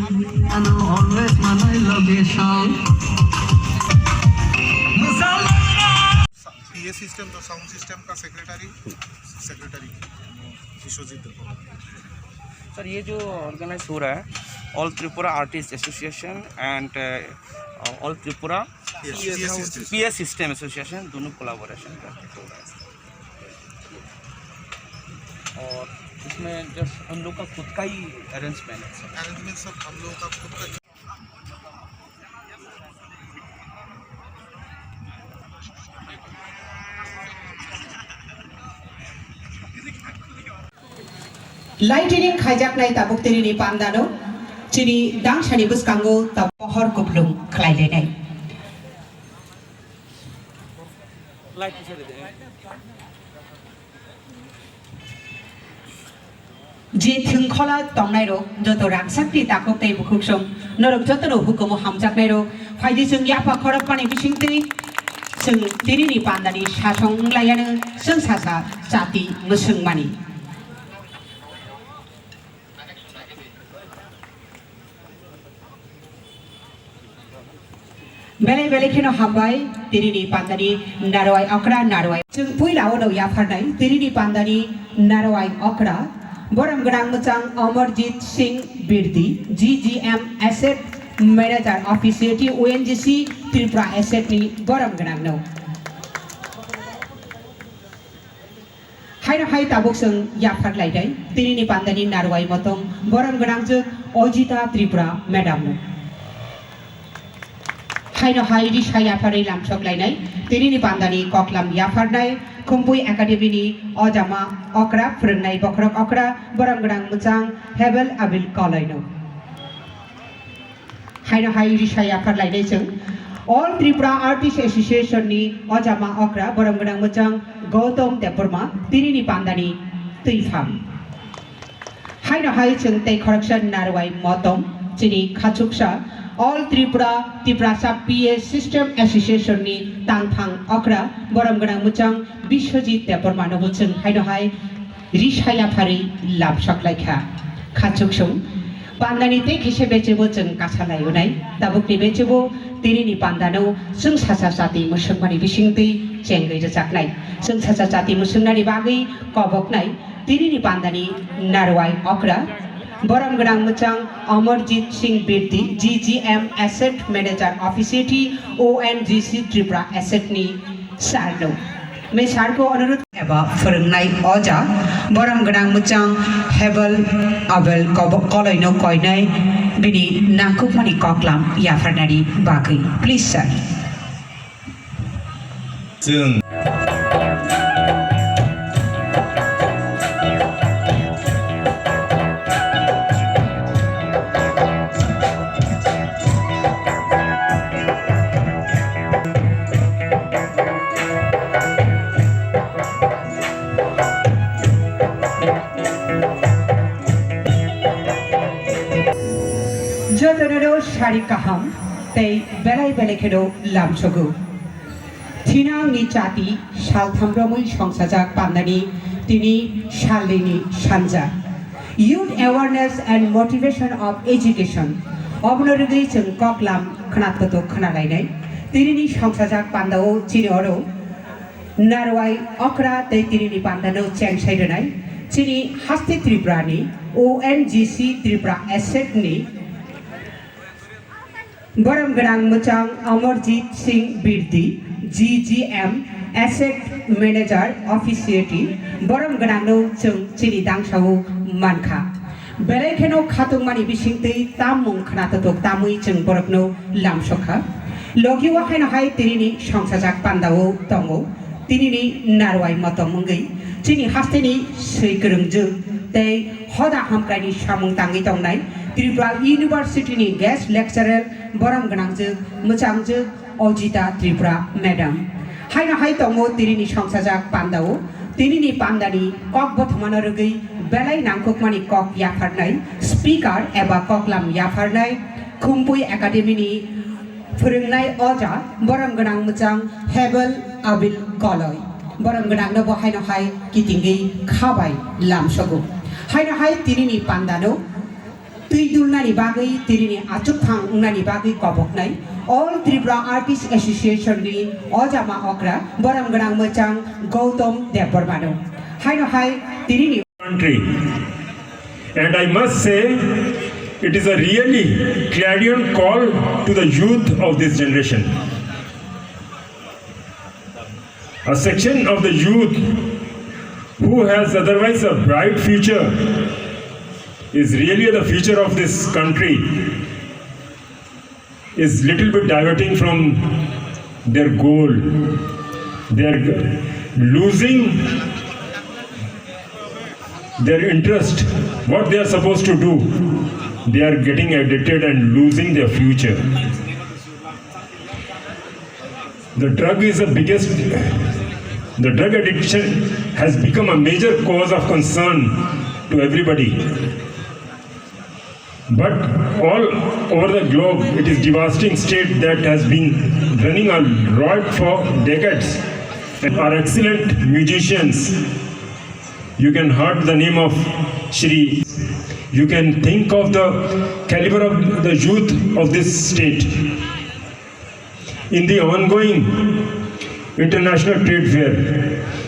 and always my location. ये system तो sound system का सेक्रेटरी विश्वजीत सर ये जो ऑर्गेनाइज हो रहा है all Tripura artist association and all Tripura PS system association दोनों कोलाबोरेशन करके हो रहा है और इसमें जस्ट हम लोग का खुद का ही अरेंजमेंट सब हम लोग का खुद का Lightning hijacknai tabuk tirini pandano chini dangshani buskango tab pohor kublung khlailenai je thungkhola tongnai ro joto rangsakti takok tei bukhuksum norok jotono hukumo hamjaknai ro phaidi jung yapa khorap pani bisingtei jung tirini pandani sasong layano jung sasa jati musungmani Bele bele kino hambai tirini pandani narwai okra narwai jung puilao no yafarnai tirini pandani narwai okra boram grang muchang Amarjit Singh Birdi GGM Asset Manager Officiate ONGC Tripura Asset ni boram grang no Hai tabuk sung yafar laidai tirini pandani narwai motong boram grang jung Ojita Tripura Madam no Hai di saya pari lamsok lainai tirini pandani koklam yafarnai kumpui akademi ni ojama okra prengnai bokrok okra boranggrang muchang hebel abil kolaino hai di saya par lainai jeng all Tripura Artists Association ni ojama okra boranggrang muchang Gautam Deburma tirini pandani tuifam hai jeng tei correction narwai motom chini khachuksa All Tripura Tiprasa PS System Association ni tangthang okra boramgrang muchang Biswajit Deburma no buchung hai rishaya phari lab saklaikha khachuksung pandani te khise bechebo chung kasalai unai tabuk ni bechebo tirini pandano sung sasa sati musungmani bisingtei chengai jaknai sung sasa sati musungnani bagai koboknai tirini pandani narwai okra Boramgrang muchang Amarjit Singh Birdi GGM Asset Manager Officiate ONGC Tripura Asset ni sarno me sarko anurut eba phorongnai oja boramgrang muchang hebel abel koloino koinai bini nakukmani koklam yafarnari bagai please sir Jung Jotonero shari kaham tei belai belekero lamsogu Tinang ni chati shalthamromui songsajak pandani tini shalini shanja Youth Awareness and Motivation of Education Obnorugui jung koklam khnatto khnalainai tirini songsajak pandao chinioro narwai okra tei tirini pandano chengsaidonai chini Hasti Tripura ni ONGC Tripura Asset ni Boramgrang muchang Amarjit Singh Birdi GGM Asset Manager Officiate Boramgrang no chung chini dangsau mankha Belekeno khatungmani bisingtei tamung khnatatok tamui chung borokno lamsokha Logiwa hai tirini songsajak pandao tongo tinini narwai motomungei chini hasteni seikrungju tei hoda hamkaini samung tangi tongnai Tripura University ni guest lecturer boramgrang jung muchang jung Ojita Tripura Madam hai tongo tirini songsajak pandao tinini pandani kok bothmanarugui belai nangkukmani kok yafarnai speaker eba koklam yafarnai kumpui academy ni phorongnai oja boramgrang muchang hebel abil koloi boramgrang no hai kitingei khabai lamsogu hai tirini pandano tuidulnani bagai tirini achukphang ungnani bagai koboknai All Tripura Artists Association ni Ojama Okra Boram Ganang Machang Gautam Debormano Hai no hai tirini country. And I must say, it is a really clarion call to the youth of this generation. A section of the youth who has otherwise a bright future is really the future of this country, is little bit diverting from their goal. They are losing their interest, what they are supposed to do. They are getting addicted and losing their future. The drug addiction has become a major cause of concern to everybody. But all over the globe, it is devastating state that has been running a riot for decades. And our excellent musicians, you can hear the name of Shri. You can think of the caliber of the youth of this state. In the ongoing international trade fair,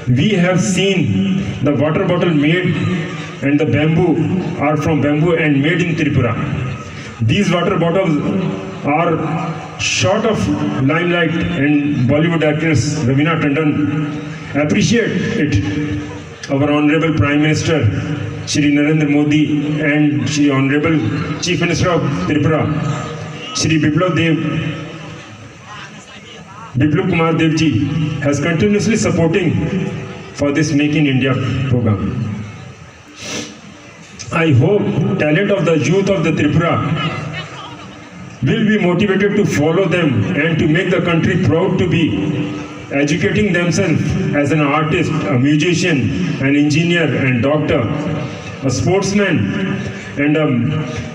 we have seen the water bottle made and the bamboo are from bamboo and made in Tripura. These water bottles are short of limelight, and Bollywood actress Ravina Tandon appreciate it. Our Honorable Prime Minister Shri Narendra Modi and Shri Honorable Chief Minister of Tripura Shri Biplab Kumar Dev ji has continuously supporting for this Make in India program. I hope talent of the youth of the Tripura will be motivated to follow them and to make the country proud to be educating themselves as an artist, a musician, an engineer and doctor, a sportsman, and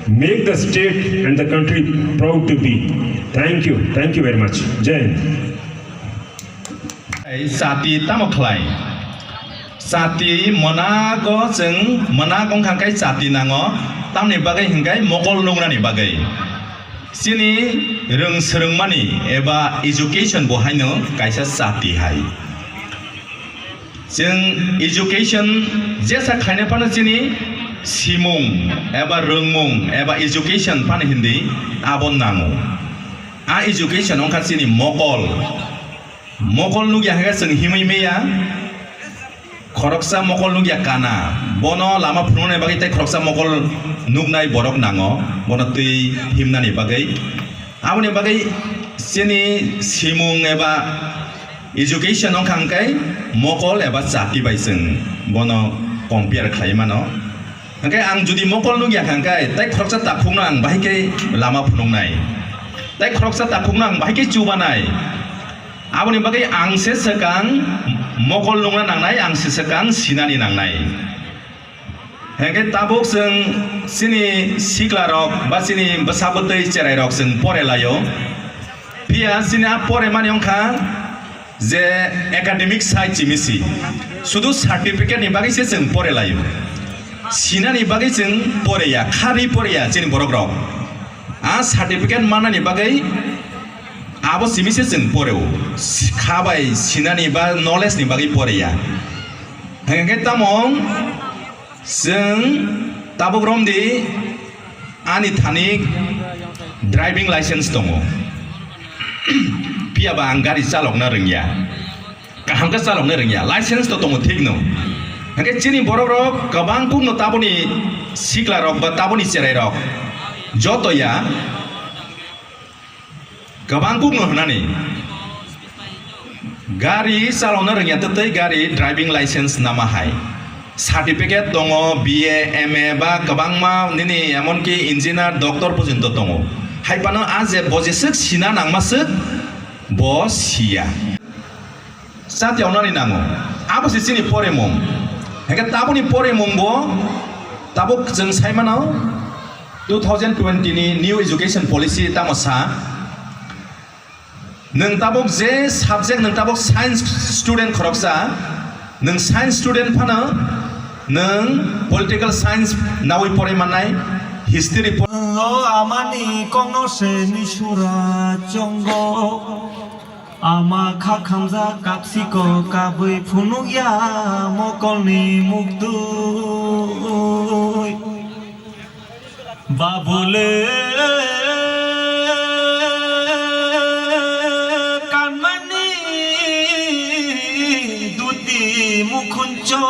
make the state and the country proud to be. Thank you very much. Jai Hind. Sati tamoklai, sati monago jeng monagong hangkai sati nango, tamni bagai hinggai mokol nungrani bagai. Sini reng sereng mani eba education bohaino kaisa sati hai. Jeng education jesa khaine pana sini simung eba rengmung eba education pana hindi abon nango. A education ongkat sini mokol nugia haga seng himai meya khoroksa mokol nugia kana bono lama phunone bagai tai khoroksa mokol nugnai borok nango bono tui himnani bagai aboni bagai sini simung eba education ongkhangkai mokol eba jati baiseng bono compare khlaimano hangkai ang judi mokol nugia hangkai tai khoroksa takhungna ang bahike lama phunongnai tai khoroksa takhungna ang bahike chubanai aboni bagai ang sesekang mokol nungna nangnai ang sesekang sinani nangnai hengke tabuk seng sini sikla rok ba sini besabotei cerai rok seng pore layo pia sini a pore mani ongkha je academic side chimisi sudu certificate ni bagai se seng pore layo sinani bagai seng pore ya khari pore ya sini borok rok a certificate mana ni bagai abo simise seng poreo khabai sinani ba knowledge ni bagi poreya hengke tamong seng tabuk romdi ani thanik driving license tongo pia ba ang gari chalokna rengya kaham ka chalokna rengya license to tongo thik no hengke chini borok rok kabang pugno taboni sikla rok ba taboni cherai rok joto ya Kabang pugno hanani gari salona rengya tetai gari driving license nama hai certificate tongo BA MA ba kabang ma nini amon ki engineer doctor pojinto tongo hai pano aje bojisek sina nangmasek bo sia satya onani nango abo sini pore mom heka tabuni pore mom bo tabuk jeng saimano 2020 ni new education policy tamosa neng tabok je subject neng tabok science student khoroksa neng science student phana neng political science nawi pore manai history Lo amani kono se nisura chongo ama khakamza kapsiko kabui phunugya mokolni mukdu babule kanmani duti mukhuncho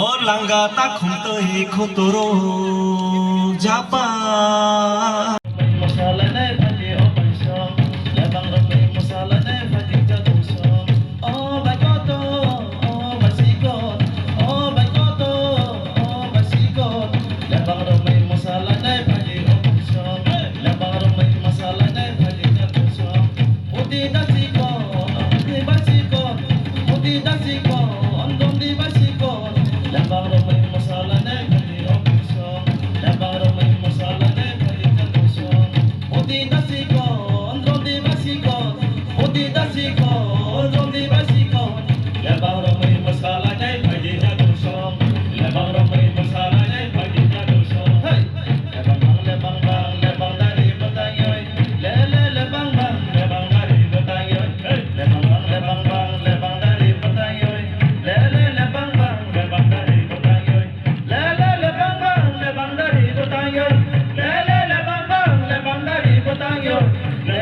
o langa ta khumtoi khotoro japa masala nai bhaji o paisa labang ramai masala nai bhaji jadu so o bagoto o basiko o bagoto o basiko labang ramai masala nai bhaji o paisa labang ramai masala nai bhaji jadu so odi dasiko odi basiko odi dasiko ondom di basiko labang ramai masala nai bhaji o paisa labang ramai masala nai bhaji jadu so odi dasiko ondom di basiko odi dasiko ondom di basiko labang ramai masala nai bhaji jadu so labang ramai masala nai bhaji jadu so hey lebang dari batayoy le lebang dari batayoy hey lebang dari batayoy le lebang dari batayoy le lebang dari batayoy le lebang dari batayoy le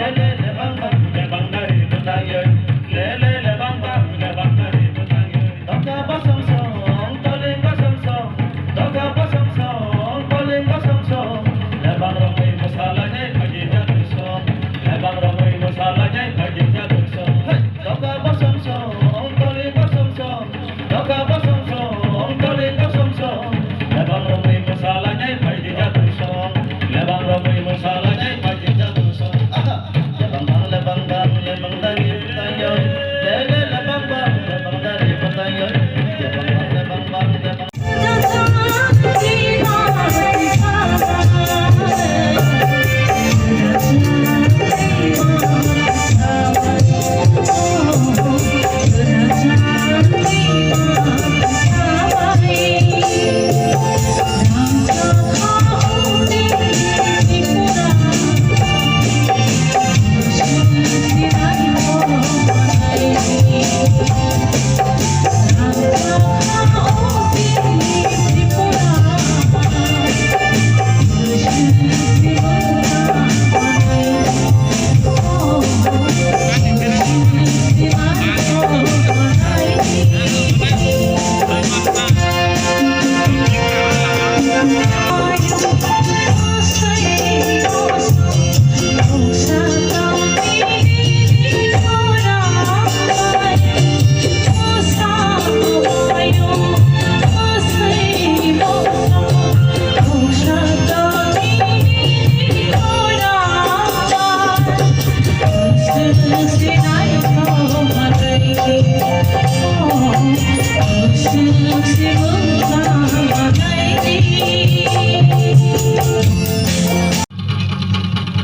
lebang dari batayoy le lebang dari batayoy doka basam song toling basam song doka basam song toling basam song lebang ramai masala nai bhaji jadu so lebang ramai masala nai bhaji jadu so doka basam song toling basam song doka basam song toling basam song lebang ramai masala nai bhaji jadu so lebang ramai masala nai bhaji jadu so lebang dari batayoy le lebang dari batayoy lebang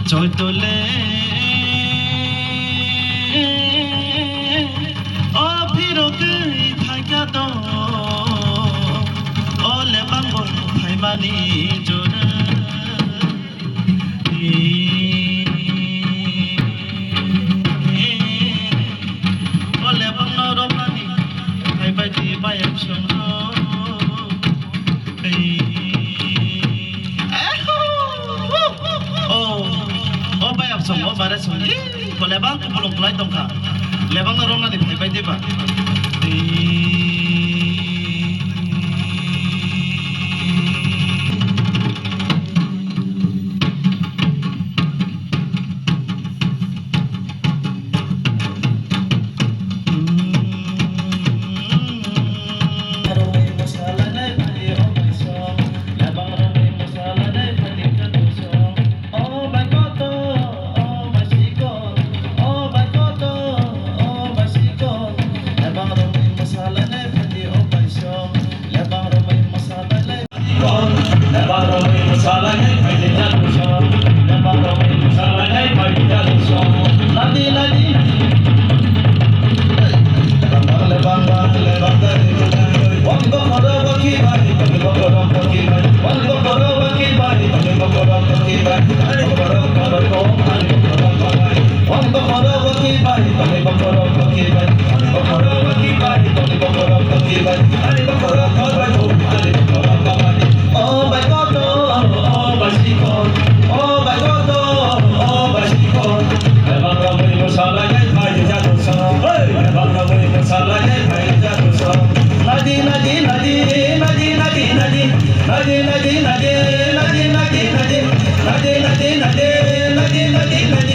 Joy tole o phiro kai thaka do o le bangol phai mani jora o le bangno ro mani phai bai ti bai am song Semua pada sini, kalau lebang belum mulai dongka, lebang orang nanti bye bye deba. Masala Nadi